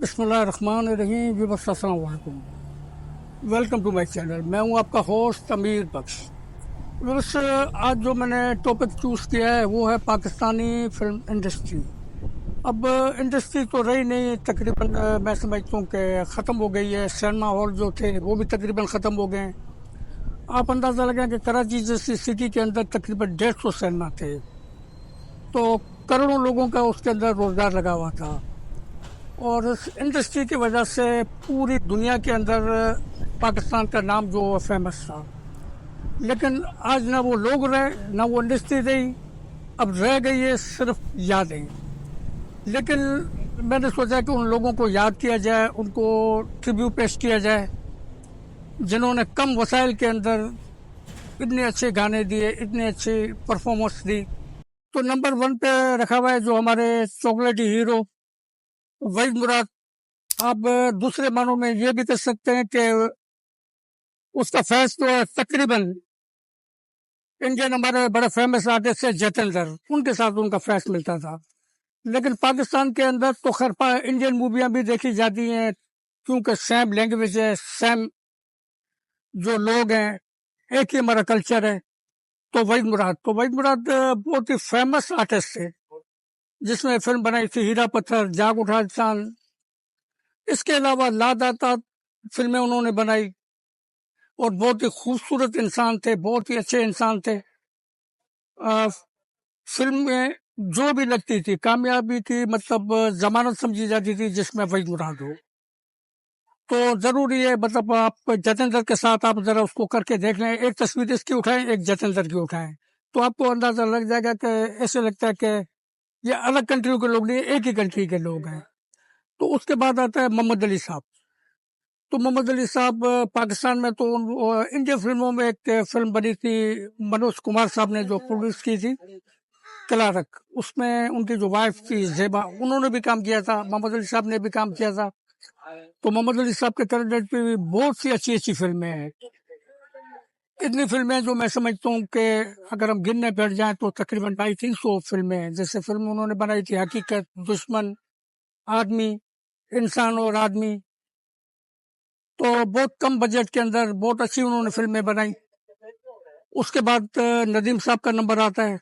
बिस्मिल्लाहिर्रहमानिर्रहीम व्यूअर्स अस्सलाम वालेकुम। Welcome to my channel. मैं हूं आपका होस्ट अमीर बख्श। व्यूअर्स, आज जो मैंने टॉपिक चूज़ किया है वो है पाकिस्तानी फिल्म इंडस्ट्री। अब इंडस्ट्री तो रही नहीं तकरीबन, मैं समझता हूँ कि ख़त्म हो गई है। सिनेमा हॉल जो थे वो भी तकरीबन ख़त्म हो गए हैं। आप अंदाज़ा लगाएं कि कराची जैसी सिटी के अंदर तकरीबन 150 सिनेमा थे, तो करोड़ों लोगों का उसके अंदर रोज़गार लगा हुआ था और इस इंडस्ट्री की वजह से पूरी दुनिया के अंदर पाकिस्तान का नाम जो फेमस था। लेकिन आज ना वो लोग रहे ना वो इंडस्ट्री रही, अब रह गई है सिर्फ यादें। लेकिन मैंने सोचा कि उन लोगों को याद किया जाए, उनको ट्रिब्यूट पेश किया जाए जिन्होंने कम वसाइल के अंदर इतने अच्छे गाने दिए, इतने अच्छी परफॉर्मेंस दी। तो नंबर 1 पे रखा हुआ है जो हमारे चॉकलेटी हीरो वहीद मुराद। आप दूसरे मानों में ये भी कह सकते हैं कि उसका फैस तो है तकरीबन इंडियन हमारे बड़े फेमस आर्टिस्ट है जतेंद्र, उनके साथ उनका फैस मिलता था। लेकिन पाकिस्तान के अंदर तो खैर इंडियन मूवियाँ भी देखी जाती हैं क्योंकि सेम लैंग्वेज है, सेम जो लोग हैं, एक ही हमारा कल्चर है। तो वहीद मुराद बहुत ही फेमस आर्टिस्ट थे जिसमें फिल्म बनाई थी हीरा पत्थर, जाग उठा चांद। इसके अलावा लादाता फिल्में उन्होंने बनाई और बहुत ही खूबसूरत इंसान थे, बहुत ही अच्छे इंसान थे। फिल्म में जो भी लगती थी कामयाबी थी, मतलब जमानत समझी जाती थी जिसमें वहीद मुराद हो। तो जरूरी है, मतलब आप जतेंद्र के साथ आप जरा उसको करके देख लें, एक तस्वीर इसकी उठाएं, एक जतेंद्र की उठाएं, तो आपको अंदाजा लग जाएगा कि ऐसे लगता है कि ये अलग कंट्रियों के लोग नहीं, एक ही कंट्री के लोग हैं। तो उसके बाद आता है मोहम्मद अली साहब। तो मोहम्मद अली साहब पाकिस्तान में तो इंडियन फिल्मों में एक फिल्म बनी थी मनोज कुमार साहब ने जो प्रोड्यूस की थी, कलारक। उसमें उनकी जो वाइफ थी जेबा, उन्होंने भी काम किया था, मोहम्मद अली साहब ने भी काम किया था। तो मोहम्मद अली साहब के कैरेक्टर पे भी बहुत सी अच्छी अच्छी फिल्में हैं। इतनी फिल्में जो मैं समझता हूँ कि अगर हम गिनने बैठ जाएं तो तकरीबन 250 फिल्में हैं। जैसे फिल्म उन्होंने बनाई थी हकीकत, दुश्मन, आदमी, इंसान और आदमी। तो बहुत कम बजट के अंदर बहुत अच्छी उन्होंने फिल्में बनाई। उसके बाद नदीम साहब का नंबर आता है।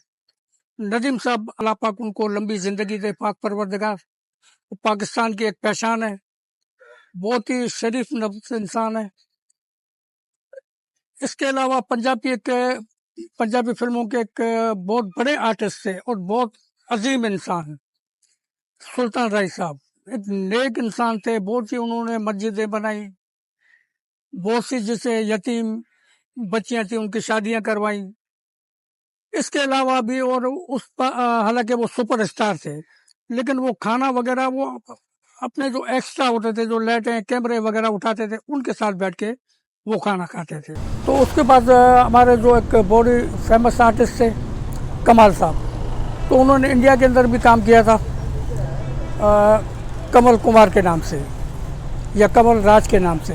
नदीम साहब, अल्लाह पाक उनको लंबी जिंदगी दे, पाक परवरदिगार। पाकिस्तान की एक पहचान है, बहुत ही शरीफ नफ्स इंसान है। इसके अलावा पंजाबी फिल्मों के एक बहुत बड़े आर्टिस्ट थे और बहुत अजीम इंसान, सुल्तान राय साहब। एक नेक इंसान थे, बहुत सी उन्होंने मस्जिदें बनाई, बहुत सी जैसे यतीम बच्चियां थी उनकी शादियां करवाई। इसके अलावा भी और हालांकि वो सुपर स्टार थे, लेकिन वो खाना वगैरह वो अपने जो एक्स्ट्रा होते थे, जो लाइटें कैमरे वगैरह उठाते थे, उनके साथ बैठ के वो खाना खाते थे। तो उसके बाद हमारे जो एक बड़ी फेमस आर्टिस्ट थे कमाल साहब, तो उन्होंने इंडिया के अंदर भी काम किया था कमल कुमार के नाम से या कमल राज के नाम से।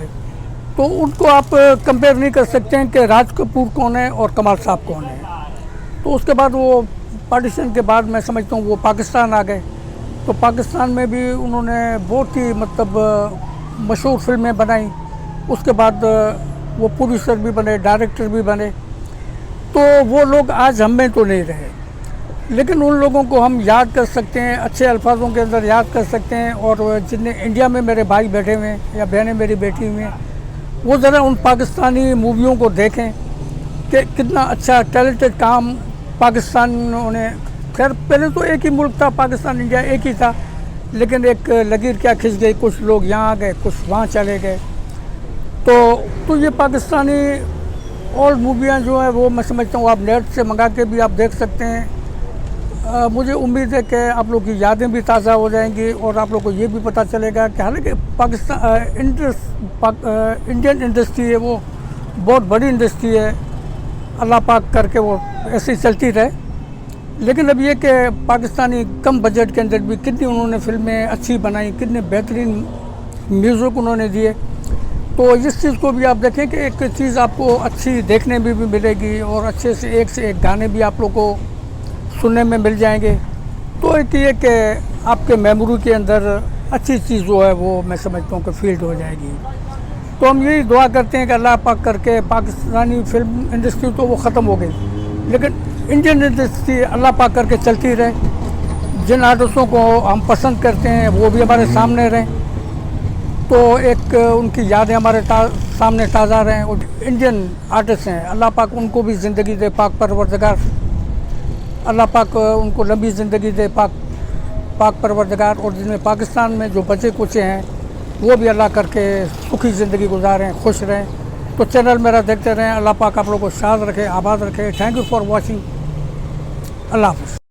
तो उनको आप कंपेयर नहीं कर सकते हैं कि राज कपूर कौन है और कमाल साहब कौन है। तो उसके बाद वो पार्टीशन के बाद मैं समझता हूँ वो पाकिस्तान आ गए। तो पाकिस्तान में भी उन्होंने बहुत ही मतलब मशहूर फिल्में बनाई। उसके बाद वो प्रोड्यूसर भी बने, डायरेक्टर भी बने। तो वो लोग आज हम में तो नहीं रहे, लेकिन उन लोगों को हम याद कर सकते हैं, अच्छे अल्फाजों के अंदर याद कर सकते हैं। और जितने इंडिया में मेरे भाई बैठे हुए हैं या बहनें मेरी बैठी हुई हैं, वो ज़रा उन पाकिस्तानी मूवियों को देखें कि कितना अच्छा टैलेंटेड काम पाकिस्तान ने। खैर पहले तो एक ही मुल्क था, पाकिस्तान इंडिया एक ही था, लेकिन एक लकीर क्या खिंच गई, कुछ लोग यहाँ आ गए, कुछ वहाँ चले गए। तो ये पाकिस्तानी ओल्ड मूवियाँ जो है वो मैं समझता हूँ आप नेट से मंगा के भी आप देख सकते हैं। मुझे उम्मीद है कि आप लोग की यादें भी ताज़ा हो जाएंगी और आप लोग को ये भी पता चलेगा कि हालांकि इंडियन इंडस्ट्री है वो बहुत बड़ी इंडस्ट्री है, अल्लाह पाक करके वो ऐसी चलती रहे। लेकिन अब ये कि पाकिस्तानी कम बजट के अंदर भी कितनी उन्होंने फिल्में अच्छी बनाई, कितने बेहतरीन म्यूज़िक उन्होंने दिए। तो इस चीज़ को भी आप देखें कि एक चीज़ आपको अच्छी देखने में भी मिलेगी और अच्छे से एक गाने भी आप लोग को सुनने में मिल जाएंगे। तो एक ये कि आपके मेमोरी के अंदर अच्छी चीज़ जो है वो मैं समझता हूँ कि फील्ड हो जाएगी। तो हम यही दुआ करते हैं कि अल्लाह पाक करके पाकिस्तानी फिल्म इंडस्ट्री तो वो ख़त्म हो गई, लेकिन इंडियन इंडस्ट्री अल्लाह पाक करके चलती रहे। जिन आर्टिस्टों को हम पसंद करते हैं वो भी हमारे सामने रहें, तो एक उनकी यादें हमारे सामने ताज़ा रहें। और इंडियन आर्टिस्ट हैं, अल्लाह पाक उनको भी ज़िंदगी दे, पाक परवरदिगार अल्लाह पाक उनको लंबी ज़िंदगी दे, पाक परवरदिगार। और जिनमें पाकिस्तान में जो बचे कुचे हैं वो भी अल्लाह करके सुखी ज़िंदगी गुजारें, खुश रहें। तो चैनल मेरा देखते रहें। अल्लाह पाक आप लोगों को शाद रखे, आबाद रखे। Thank you for watching. Allah हाफ़िज़।